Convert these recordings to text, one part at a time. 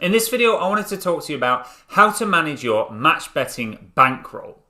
In this video, I wanted to talk to you about how to manage your match betting bankroll.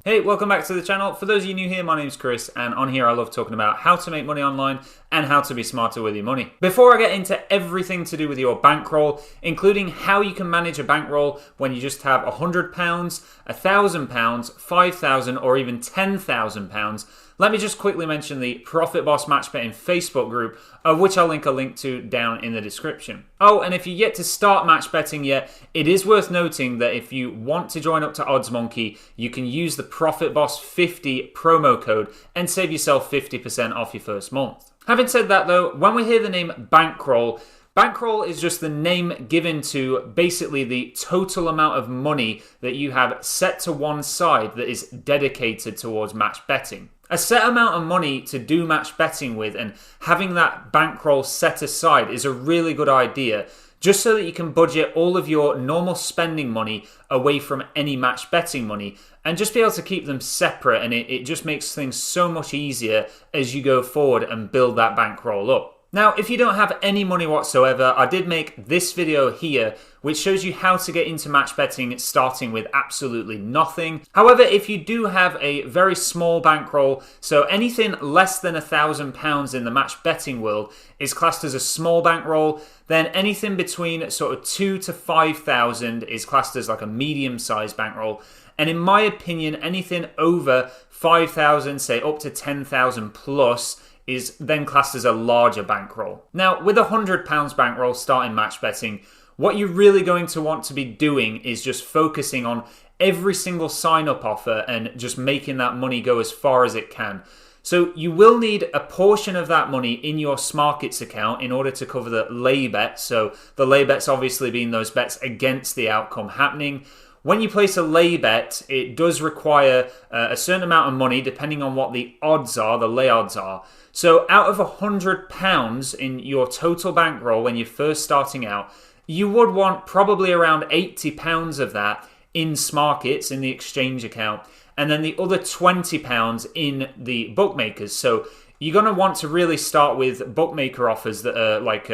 Hey, welcome back to the channel. For those of you new here, my name's Chris, and on here I love talking about how to make money online and how to be smarter with your money. Before I get into everything to do with your bankroll, including how you can manage a bankroll when you just have £100, £1,000, £5,000 or even £10,000, let me just quickly mention the Profit Boss Match Betting Facebook group, of which I'll link a link to down in the description. Oh, and if you're yet to start match betting yet, it is worth noting that if you want to join up to OddsMonkey, you can use the Profit Boss 50 promo code and save yourself 50% off your first month. Having said that though, when we hear the name bankroll, bankroll is just the name given to basically the total amount of money that you have set to one side that is dedicated towards match betting. A set amount of money to do match betting with, and having that bankroll set aside is a really good idea, just so that you can budget all of your normal spending money away from any match betting money and just be able to keep them separate, and it just makes things so much easier as you go forward and build that bankroll up. Now, if you don't have any money whatsoever, I did make this video here which shows you how to get into match betting starting with absolutely nothing. However, if you do have a very small bankroll, so anything less than £1,000 in the match betting world is classed as a small bankroll, then anything between sort of 2 to 5,000 is classed as like a medium-sized bankroll. And in my opinion, anything over 5,000, say up to 10,000 plus, is then classed as a larger bankroll. Now, with a £100 bankroll starting match betting, what you're really going to want to be doing is just focusing on every single sign-up offer and just making that money go as far as it can. So you will need a portion of that money in your Smarkets account in order to cover the lay bets. So the lay bets obviously being those bets against the outcome happening. When you place a lay bet, it does require a certain amount of money depending on what the odds are, the lay odds are. So out of £100 in your total bankroll when you're first starting out, you would want probably around £80 of that in Smarkets, in the exchange account, and then the other £20 in the bookmakers. So you're going to want to really start with bookmaker offers that are like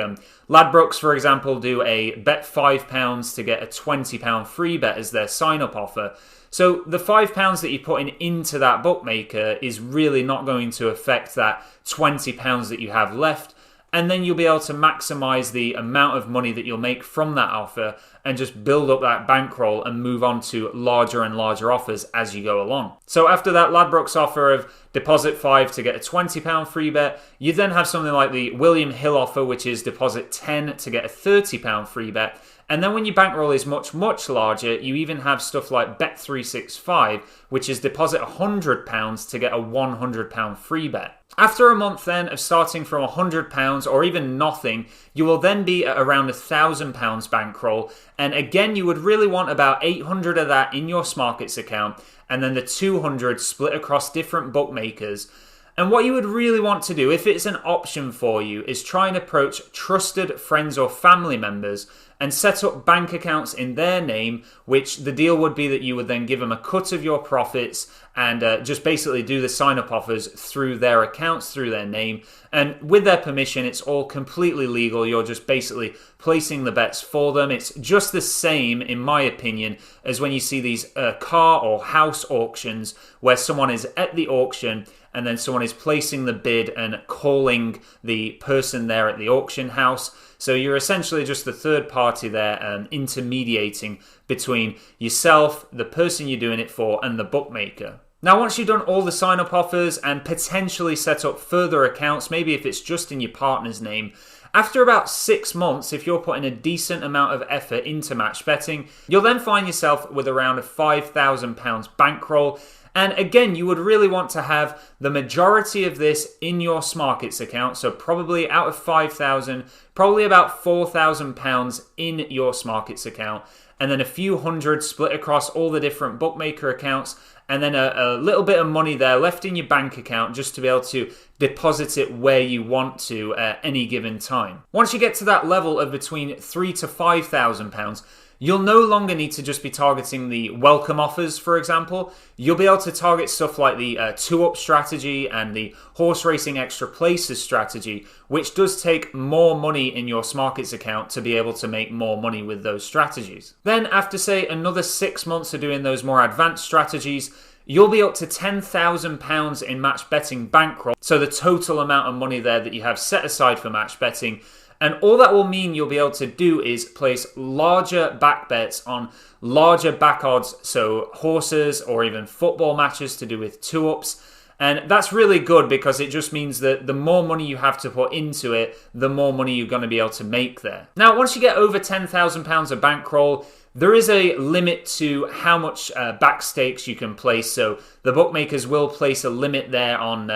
Ladbrokes, for example, do a bet £5 to get a £20 free bet as their sign-up offer. So the £5 that you're putting into that bookmaker is really not going to affect that £20 that you have left. And then you'll be able to maximize the amount of money that you'll make from that offer and just build up that bankroll and move on to larger and larger offers as you go along. So after that Ladbrokes offer of deposit 5 to get a £20 free bet, you then have something like the William Hill offer, which is deposit 10 to get a £30 free bet. And then when your bankroll is much, much larger, you even have stuff like Bet365, which is deposit £100 to get a £100 free bet. After a month then of starting from £100 or even nothing, you will then be at around £1,000 bankroll. And again, you would really want about 800 of that in your Smarkets account, and then the 200 split across different bookmakers. And what you would really want to do, if it's an option for you, is try and approach trusted friends or family members and set up bank accounts in their name, which the deal would be that you would then give them a cut of your profits and just basically do the sign-up offers through their accounts, through their name. And with their permission, it's all completely legal. You're just basically placing the bets for them. It's just the same, in my opinion, as when you see these car or house auctions where someone is at the auction and then someone is placing the bid and calling the person there at the auction house. So you're essentially just the third party there intermediating between yourself, the person you're doing it for, and the bookmaker. Now, once you've done all the sign-up offers and potentially set up further accounts, maybe if it's just in your partner's name, after about 6 months, if you're putting a decent amount of effort into match betting, you'll then find yourself with around a £5,000 bankroll. And again, you would really want to have the majority of this in your Smarkets account. So probably out of 5,000, probably about £4,000 in your Smarkets account. And then a few hundred split across all the different bookmaker accounts. And then a little bit of money there left in your bank account just to be able to deposit it where you want to at any given time. Once you get to that level of between £3,000 to £5,000, you'll no longer need to just be targeting the welcome offers, for example. You'll be able to target stuff like the 2-up strategy and the horse racing extra places strategy, which does take more money in your Smarkets account to be able to make more money with those strategies. Then after, say, another 6 months of doing those more advanced strategies, you'll be up to £10,000 in Matched Betting Bankroll. So the total amount of money there that you have set aside for match betting. And all that will mean you'll be able to do is place larger back bets on larger back odds, so horses or even football matches to do with 2-ups. And that's really good because it just means that the more money you have to put into it, the more money you're going to be able to make there. Now, once you get over £10,000 of bankroll, there is a limit to how much back stakes you can place. So the bookmakers will place a limit there on,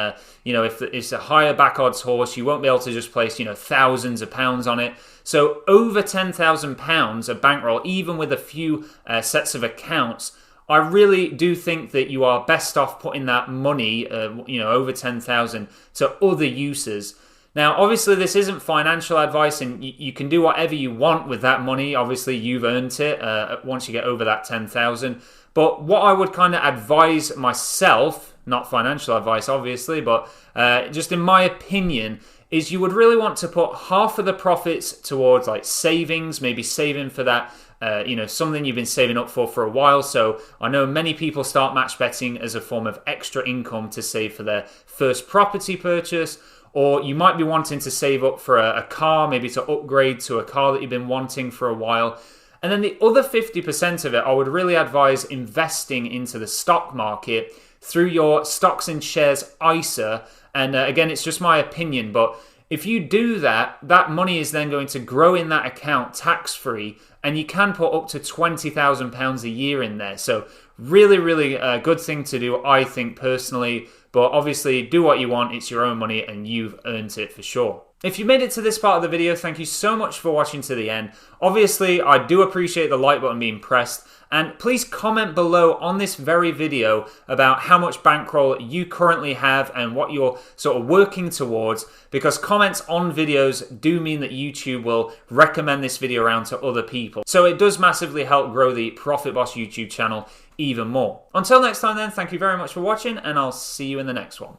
if it's a higher back odds horse, you won't be able to just place, thousands of pounds on it. So over £10,000 of bankroll, even with a few sets of accounts, I really do think that you are best off putting that money, over 10,000 to other uses. Now, obviously, this isn't financial advice, and you can do whatever you want with that money. Obviously, you've earned it once you get over that 10,000. But what I would kind of advise myself, not financial advice, obviously, but just in my opinion, is you would really want to put half of the profits towards like savings, maybe saving for that, something you've been saving up for a while. So I know many people start match betting as a form of extra income to save for their first property purchase. Or you might be wanting to save up for a car, maybe to upgrade to a car that you've been wanting for a while. And then the other 50% of it, I would really advise investing into the stock market through your stocks and shares ISA. And again, it's just my opinion, but if you do that, that money is then going to grow in that account tax-free, and you can put up to £20,000 a year in there. So really, really a good thing to do, I think, personally. But obviously, do what you want. It's your own money and you've earned it for sure. If you made it to this part of the video, thank you so much for watching to the end. Obviously, I do appreciate the like button being pressed. And please comment below on this very video about how much bankroll you currently have and what you're sort of working towards, because comments on videos do mean that YouTube will recommend this video around to other people. So it does massively help grow the Profit Boss YouTube channel even more. Until next time then, thank you very much for watching, and I'll see you in the next one.